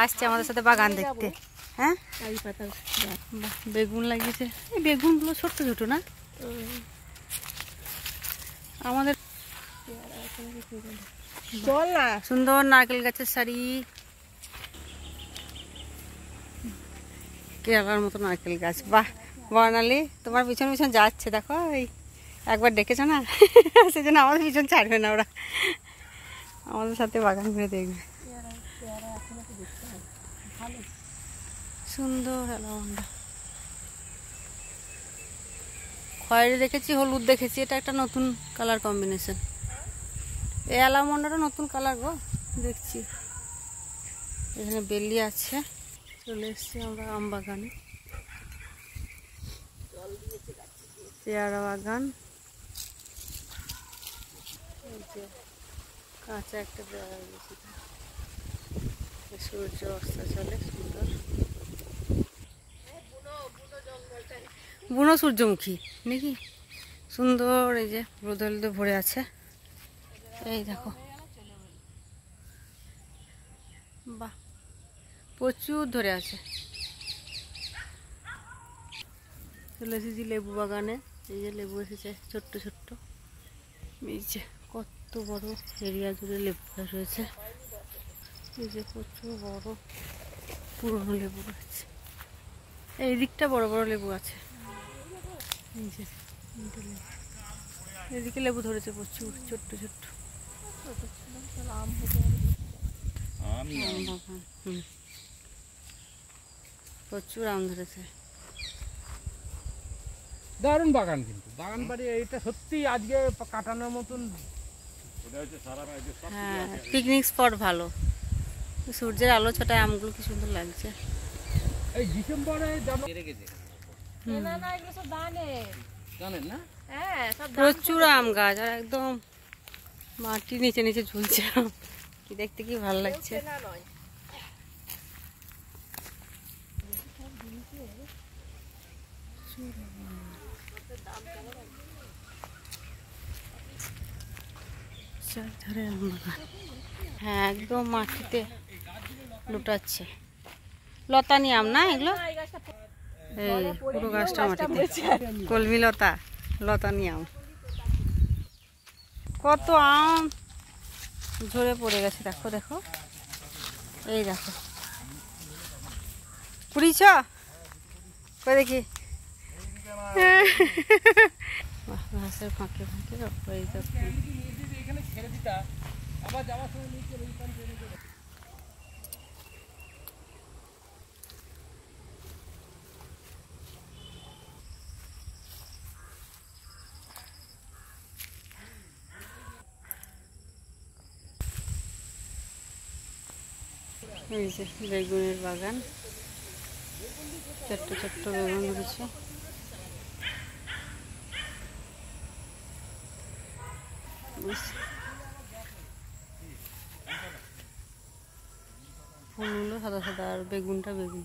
আসছে আমাদের সাথে বাগান দেখতে। হ্যাঁ, বেগুন লাগিয়েছে। এই বেগুনগুলো ছোট্ট ছোট না? আমাদের সুন্দর নারকেল গাছের শাড়ি, কেরালার মতো নারকেল গাছ। বাহ বর্ণালী, তোমার পিছন পিছন যাচ্ছে দেখো। এই একবার ডেকেছো না, সেজন্য আমাদের পিছন ছাড়বে না ওরা, আমাদের সাথে বাগান ঘুরে দেখবে। সুন্দর অ্যালামন্ডা, খয়েরি দেখেছি, হলুদ দেখেছি, এটা একটা নতুন কালার কম্বিনেশন। এই অ্যালামন্ডাটা নতুন কালার গো, দেখছি। এখানে বেলি আছে। চলে এসছি আমরা আম বাগানে, পেয়ারা বাগান, কাঁচা একটা পেয়ারা গেছি। সূর্য অস্ত চলে, সুন্দর। বুনো সূর্যমুখী নাকি, সুন্দর। এই যে রোদে রোদে ভরে আছে, এই দেখো। বাহ, প্রচুর ধরে আছে। চলে এসেছি লেবু বাগানে। এই যে লেবু এসেছে ছোট্ট ছোট্ট। এই যে কত বড় এরিয়া জুড়ে লেবু গাছ রয়েছে। এই যে প্রচুর বড় পুরনো লেবু গাছ। এই দিকটা বড় বড় লেবু আছে। এই যে এদিকে লেবু ধরেছে প্রচুর, ছোট্ট ছোট্ট। প্রচুর আম ধরেছে। দারুণ বাগান, কিন্তু বাগান বাড়ি এটা সত্যি আজকে কাটানোর মতন। হ্যাঁ, পিকনিক স্পট ভালো। সূর্যের আলো ছটায় আমগুলো কি সুন্দর লাগছে। এই ডিসেম্বরে প্রচুর আম গাছ, আর একদম মাটি নিচে নিচে ঝুলছে। কি দেখতে কি ভালো লাগছে। হ্যাঁ, একদম মাটিতে লুটাচ্ছে। লতানি আম না এগুলো? এই পুরো গাছটা মাটিতে, কলমি লতা, লতানি আম। কত আম ঝরে পড়ে গেছে, দেখো দেখো। এই দেখো, কুড়িছ কই দেখি। ঘাসের ফাঁকে ফাঁকে এই যে বেগুনের বাগান, ছোট্ট ছোট্ট বেগুন ধরেছে। ফুলগুলো সাদা সাদা, আর বেগুনটা বেগুন।